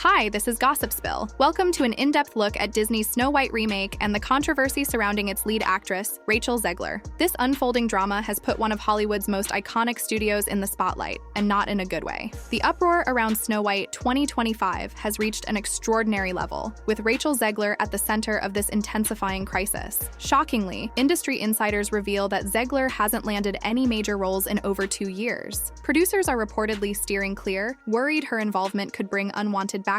Hi, this is Gossip Spill. Welcome to an in-depth look at Disney's Snow White remake and the controversy surrounding its lead actress, Rachel Zegler. This unfolding drama has put one of Hollywood's most iconic studios in the spotlight, and not in a good way. The uproar around Snow White 2025 has reached an extraordinary level, with Rachel Zegler at the center of this intensifying crisis. Shockingly, industry insiders reveal that Zegler hasn't landed any major roles in over 2 years. Producers are reportedly steering clear, worried her involvement could bring unwanted backlash.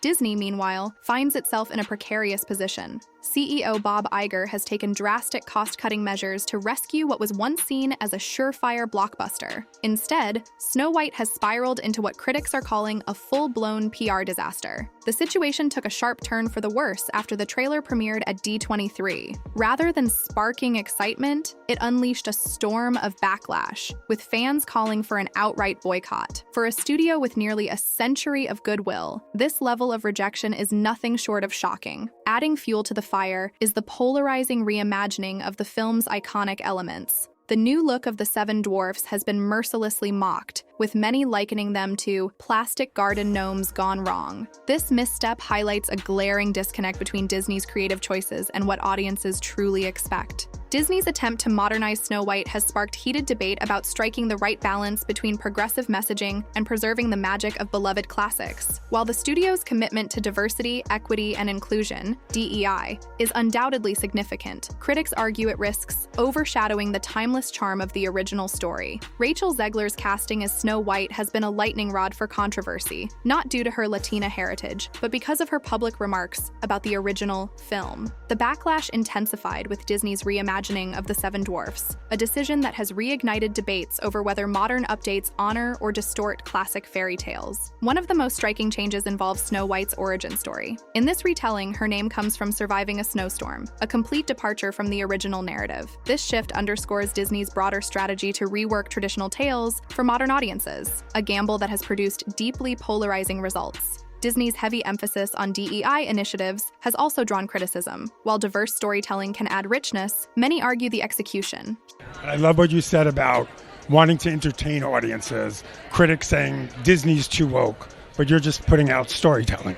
Disney, meanwhile, finds itself in a precarious position. CEO Bob Iger has taken drastic cost-cutting measures to rescue what was once seen as a surefire blockbuster. Instead, Snow White has spiraled into what critics are calling a full-blown PR disaster. The situation took a sharp turn for the worse after the trailer premiered at D23. Rather than sparking excitement, it unleashed a storm of backlash, with fans calling for an outright boycott. For a studio with nearly a century of goodwill, this level of rejection is nothing short of shocking. Adding fuel to the fire is the polarizing reimagining of the film's iconic elements. The new look of the Seven Dwarfs has been mercilessly mocked, with many likening them to plastic garden gnomes gone wrong. This misstep highlights a glaring disconnect between Disney's creative choices and what audiences truly expect. Disney's attempt to modernize Snow White has sparked heated debate about striking the right balance between progressive messaging and preserving the magic of beloved classics. While the studio's commitment to diversity, equity, and inclusion, DEI, is undoubtedly significant, critics argue it risks overshadowing the timeless charm of the original story. Rachel Zegler's casting as Snow White has been a lightning rod for controversy, not due to her Latina heritage, but because of her public remarks about the original film. The backlash intensified with Disney's reimagining of the Seven Dwarfs, a decision that has reignited debates over whether modern updates honor or distort classic fairy tales. One of the most striking changes involves Snow White's origin story. In this retelling, her name comes from surviving a snowstorm, a complete departure from the original narrative. This shift underscores Disney's broader strategy to rework traditional tales for modern audiences, a gamble that has produced deeply polarizing results. Disney's heavy emphasis on DEI initiatives has also drawn criticism. While diverse storytelling can add richness, many argue the execution. I love what you said about wanting to entertain audiences, critics saying Disney's too woke, but you're just putting out storytelling.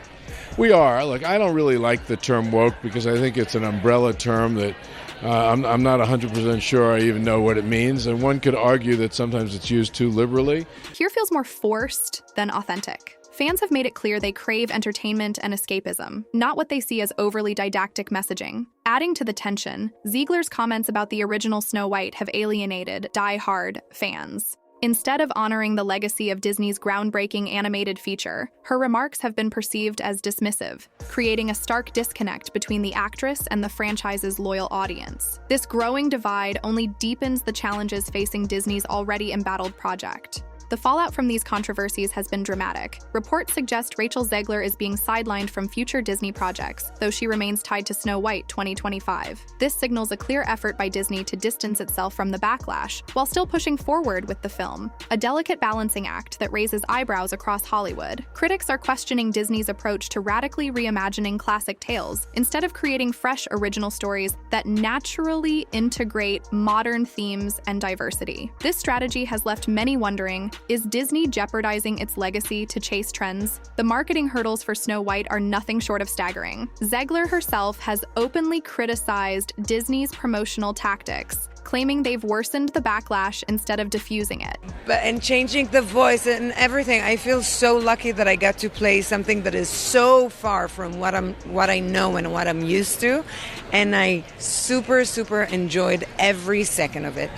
We are. Look, I don't really like the term woke because I think it's an umbrella term that I'm not 100% sure I even know what it means, and one could argue that sometimes it's used too liberally. Here feels more forced than authentic. Fans have made it clear they crave entertainment and escapism, not what they see as overly didactic messaging. Adding to the tension, Zegler's comments about the original Snow White have alienated die-hard fans. Instead of honoring the legacy of Disney's groundbreaking animated feature, her remarks have been perceived as dismissive, creating a stark disconnect between the actress and the franchise's loyal audience. This growing divide only deepens the challenges facing Disney's already embattled project. The fallout from these controversies has been dramatic. Reports suggest Rachel Zegler is being sidelined from future Disney projects, though she remains tied to Snow White 2025. This signals a clear effort by Disney to distance itself from the backlash, while still pushing forward with the film, a delicate balancing act that raises eyebrows across Hollywood. Critics are questioning Disney's approach to radically reimagining classic tales, instead of creating fresh original stories that naturally integrate modern themes and diversity. This strategy has left many wondering, is Disney jeopardizing its legacy to chase trends? The marketing hurdles for Snow White are nothing short of staggering. Zegler herself has openly criticized Disney's promotional tactics, claiming they've worsened the backlash instead of diffusing it. And changing the voice and everything, I feel so lucky that I got to play something that is so far from what I know and what I'm used to, and I super enjoyed every second of it.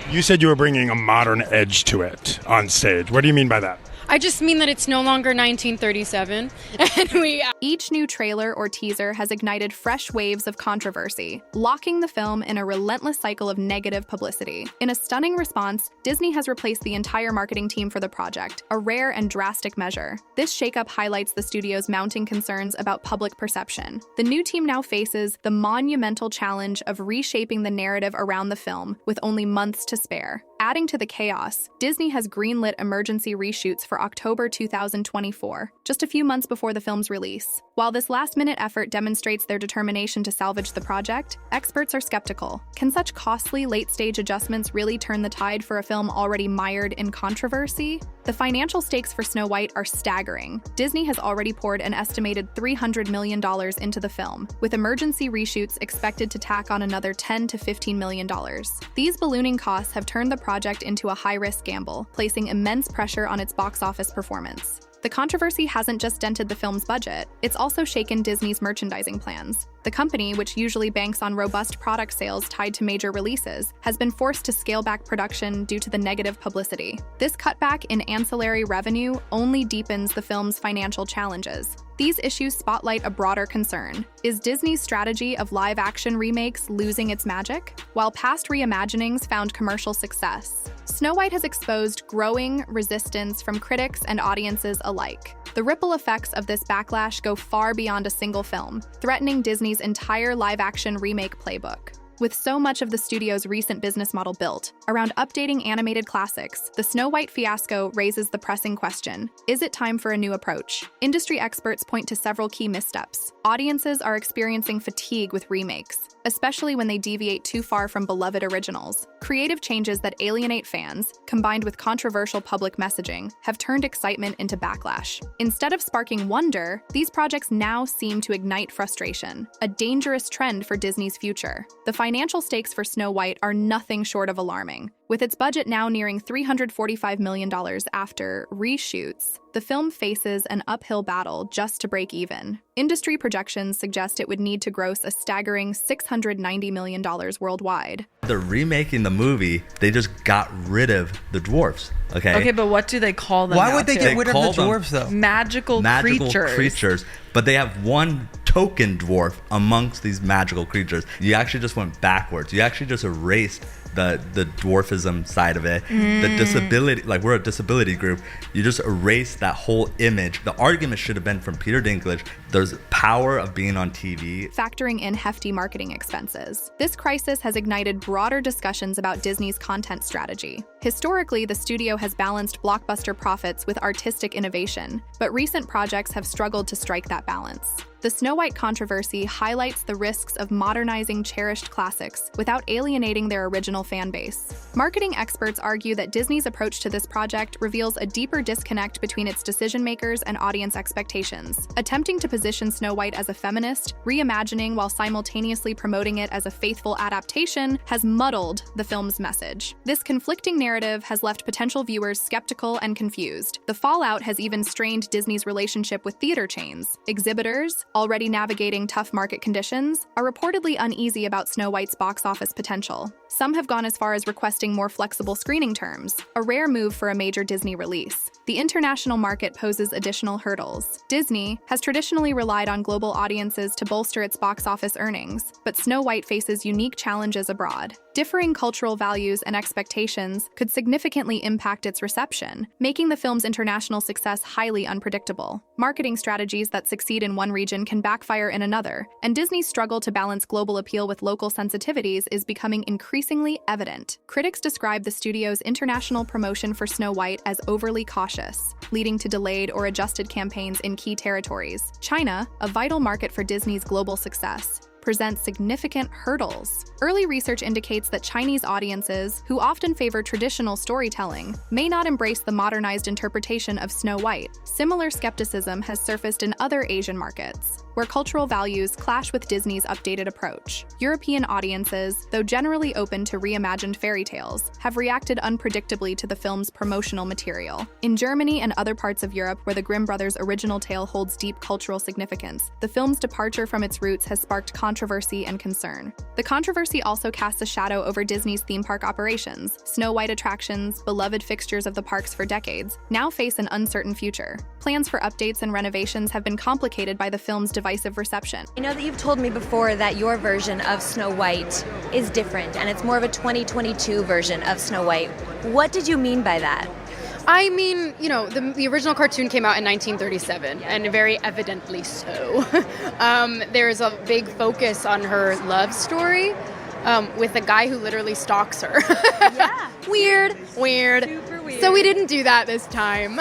You said you were bringing a modern edge to it on stage. What do you mean by that? I just mean that it's no longer 1937. Each new trailer or teaser has ignited fresh waves of controversy, locking the film in a relentless cycle of negative publicity. In a stunning response, Disney has replaced the entire marketing team for the project, a rare and drastic measure. This shakeup highlights the studio's mounting concerns about public perception. The new team now faces the monumental challenge of reshaping the narrative around the film with only months to spare. Adding to the chaos, Disney has greenlit emergency reshoots for October 2024, just a few months before the film's release. While this last-minute effort demonstrates their determination to salvage the project, experts are skeptical. Can such costly late-stage adjustments really turn the tide for a film already mired in controversy? The financial stakes for Snow White are staggering. Disney has already poured an estimated $300 million into the film, with emergency reshoots expected to tack on another $10 to $15 million. These ballooning costs have turned the project into a high-risk gamble, placing immense pressure on its box office performance. The controversy hasn't just dented the film's budget, it's also shaken Disney's merchandising plans. The company, which usually banks on robust product sales tied to major releases, has been forced to scale back production due to the negative publicity. This cutback in ancillary revenue only deepens the film's financial challenges. These issues spotlight a broader concern. Is Disney's strategy of live-action remakes losing its magic? While past reimaginings found commercial success, Snow White has exposed growing resistance from critics and audiences alike. The ripple effects of this backlash go far beyond a single film, threatening Disney's entire live-action remake playbook. With so much of the studio's recent business model built around updating animated classics, the Snow White fiasco raises the pressing question: is it time for a new approach? Industry experts point to several key missteps. Audiences are experiencing fatigue with remakes, especially when they deviate too far from beloved originals. Creative changes that alienate fans, combined with controversial public messaging, have turned excitement into backlash. Instead of sparking wonder, these projects now seem to ignite frustration, a dangerous trend for Disney's future. The financial stakes for Snow White are nothing short of alarming. With its budget now nearing $345 million after reshoots, the film faces an uphill battle just to break even. Industry projections suggest it would need to gross a staggering $690 million worldwide. They're remaking the movie. They just got rid of the dwarfs. Okay, but what do they call them? Why would they get rid of the call them dwarves, though? Magical creatures. But they have one token dwarf amongst these magical creatures. You actually just went backwards. You actually just erased the dwarfism side of it. The disability, like we're a disability group, you just erase that whole image. The argument should have been from Peter Dinklage, there's power of being on TV. Factoring in hefty marketing expenses. This crisis has ignited broader discussions about Disney's content strategy. Historically, the studio has balanced blockbuster profits with artistic innovation, but recent projects have struggled to strike that balance. The Snow White controversy highlights the risks of modernizing cherished classics without alienating their original fan base. Marketing experts argue that Disney's approach to this project reveals a deeper disconnect between its decision-makers and audience expectations. Attempting to position Snow White as a feminist, reimagining while simultaneously promoting it as a faithful adaptation has muddled the film's message. This conflicting narrative has left potential viewers skeptical and confused. The fallout has even strained Disney's relationship with theater chains. Exhibitors, already navigating tough market conditions, are reportedly uneasy about Snow White's box office potential. Some have gone as far as requesting more flexible screening terms, a rare move for a major Disney release. The international market poses additional hurdles. Disney has traditionally relied on global audiences to bolster its box office earnings, but Snow White faces unique challenges abroad. Differing cultural values and expectations could significantly impact its reception, making the film's international success highly unpredictable. Marketing strategies that succeed in one region can backfire in another, and Disney's struggle to balance global appeal with local sensitivities is becoming increasingly evident. Critics describe the studio's international promotion for Snow White as overly cautious, leading to delayed or adjusted campaigns in key territories. China, a vital market for Disney's global success, presents significant hurdles. Early research indicates that Chinese audiences, who often favor traditional storytelling, may not embrace the modernized interpretation of Snow White. Similar skepticism has surfaced in other Asian markets, where cultural values clash with Disney's updated approach. European audiences, though generally open to reimagined fairy tales, have reacted unpredictably to the film's promotional material. In Germany and other parts of Europe where the Grimm brothers' original tale holds deep cultural significance, the film's departure from its roots has sparked controversy and concern. The controversy also casts a shadow over Disney's theme park operations. Snow White attractions, beloved fixtures of the parks for decades, now face an uncertain future. Plans for updates and renovations have been complicated by the film's divisive reception. I know that you've told me before that your version of Snow White is different, and it's more of a 2022 version of Snow White. What did you mean by that? I mean, you know, the original cartoon came out in 1937, and very evidently so. There's a big focus on her love story with a guy who literally stalks her. Yeah. Weird. Super weird. So we didn't do that this time.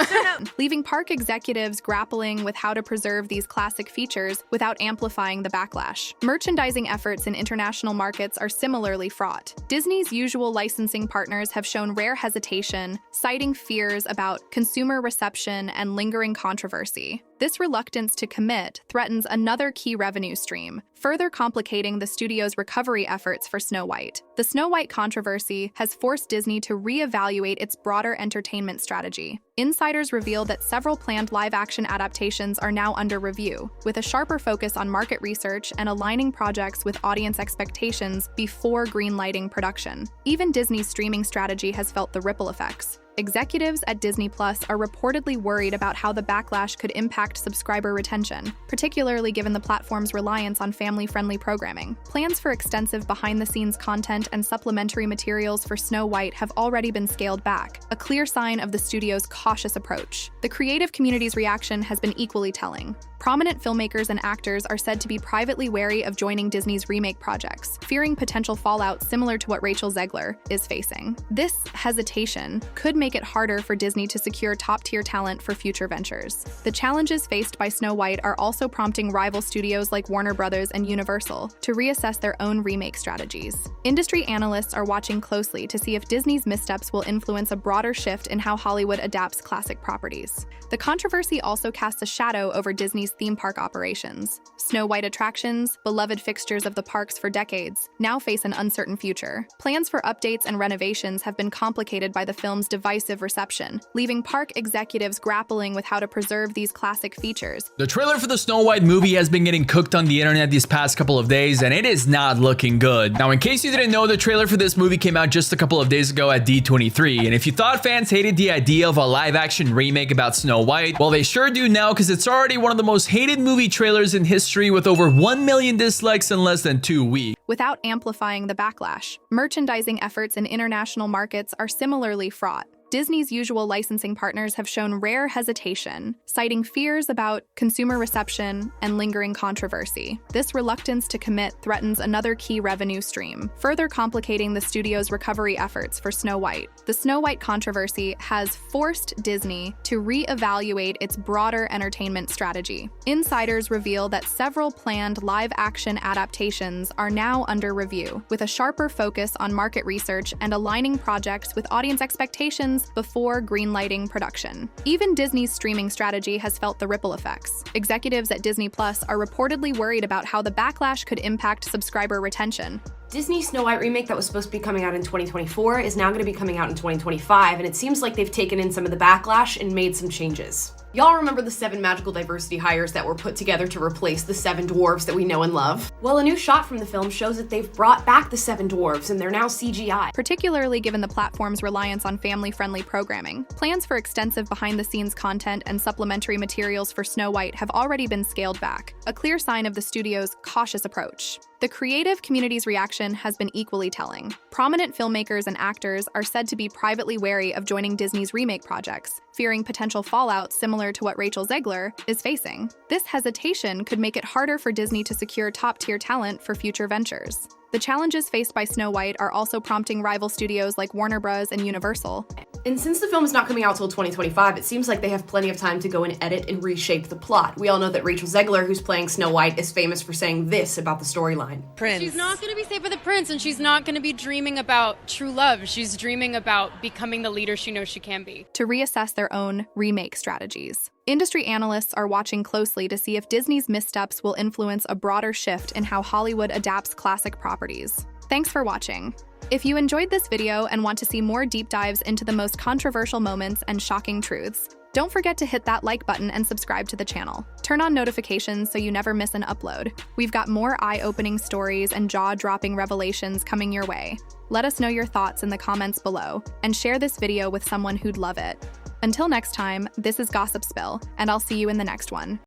Leaving park executives grappling with how to preserve these classic features without amplifying the backlash. Merchandising efforts in international markets are similarly fraught. Disney's usual licensing partners have shown rare hesitation, citing fears about consumer reception and lingering controversy. This reluctance to commit threatens another key revenue stream, further complicating the studio's recovery efforts for Snow White. The Snow White controversy has forced Disney to reevaluate its broader entertainment strategy. Insiders reveal that several planned live-action adaptations are now under review, with a sharper focus on market research and aligning projects with audience expectations before greenlighting production. Even Disney's streaming strategy has felt the ripple effects. Executives at Disney Plus are reportedly worried about how the backlash could impact subscriber retention, particularly given the platform's reliance on family-friendly programming. Plans for extensive behind-the-scenes content and supplementary materials for Snow White have already been scaled back, a clear sign of the studio's cautious approach. The creative community's reaction has been equally telling. Prominent filmmakers and actors are said to be privately wary of joining Disney's remake projects, fearing potential fallout similar to what Rachel Zegler is facing. This hesitation could make it harder for Disney to secure top-tier talent for future ventures. The challenges faced by Snow White are also prompting rival studios like Warner Bros. And Universal to reassess their own remake strategies. Industry analysts are watching closely to see if Disney's missteps will influence a broader shift in how Hollywood adapts classic properties. The controversy also casts a shadow over Disney's theme park operations. Snow White attractions, beloved fixtures of the parks for decades, now face an uncertain future. Plans for updates and renovations have been complicated by the film's divisive reception, leaving park executives grappling with how to preserve these classic features. The trailer for the Snow White movie has been getting cooked on the internet these past couple of days, and it is not looking good. Now, in case you didn't know, the trailer for this movie came out just a couple of days ago at D23, and if you thought fans hated the idea of a live-action remake about Snow White, well, they sure do now, because it's already one of the most hated movie trailers in history with over 1 million dislikes in less than 2 weeks. Without amplifying the backlash, merchandising efforts in international markets are similarly fraught. Disney's usual licensing partners have shown rare hesitation, citing fears about consumer reception and lingering controversy. This reluctance to commit threatens another key revenue stream, further complicating the studio's recovery efforts for Snow White. The Snow White controversy has forced Disney to reevaluate its broader entertainment strategy. Insiders reveal that several planned live-action adaptations are now under review, with a sharper focus on market research and aligning projects with audience expectations before greenlighting production. Even Disney's streaming strategy has felt the ripple effects. Executives at Disney Plus are reportedly worried about how the backlash could impact subscriber retention. Disney's Snow White remake that was supposed to be coming out in 2024 is now going to be coming out in 2025, and it seems like they've taken in some of the backlash and made some changes. Y'all remember the 7 magical diversity hires that were put together to replace the 7 dwarves that we know and love? Well, a new shot from the film shows that they've brought back the 7 dwarves and they're now CGI. Particularly given the platform's reliance on family-friendly programming, plans for extensive behind-the-scenes content and supplementary materials for Snow White have already been scaled back, a clear sign of the studio's cautious approach. The creative community's reaction has been equally telling. Prominent filmmakers and actors are said to be privately wary of joining Disney's remake projects, fearing potential fallout similar to what Rachel Zegler is facing. This hesitation could make it harder for Disney to secure top-tier talent for future ventures. The challenges faced by Snow White are also prompting rival studios like Warner Bros. And Universal. And since the film is not coming out till 2025, it seems like they have plenty of time to go and edit and reshape the plot. We all know that Rachel Zegler, who's playing Snow White, is famous for saying this about the storyline. Prince. She's not going to be saved by the prince, and she's not going to be dreaming about true love. She's dreaming about becoming the leader she knows she can be. To reassess their own remake strategies. Industry analysts are watching closely to see if Disney's missteps will influence a broader shift in how Hollywood adapts classic properties. Thanks for watching. If you enjoyed this video and want to see more deep dives into the most controversial moments and shocking truths, don't forget to hit that like button and subscribe to the channel. Turn on notifications so you never miss an upload. We've got more eye-opening stories and jaw-dropping revelations coming your way. Let us know your thoughts in the comments below, and share this video with someone who'd love it. Until next time, this is Gossip Spill, and I'll see you in the next one.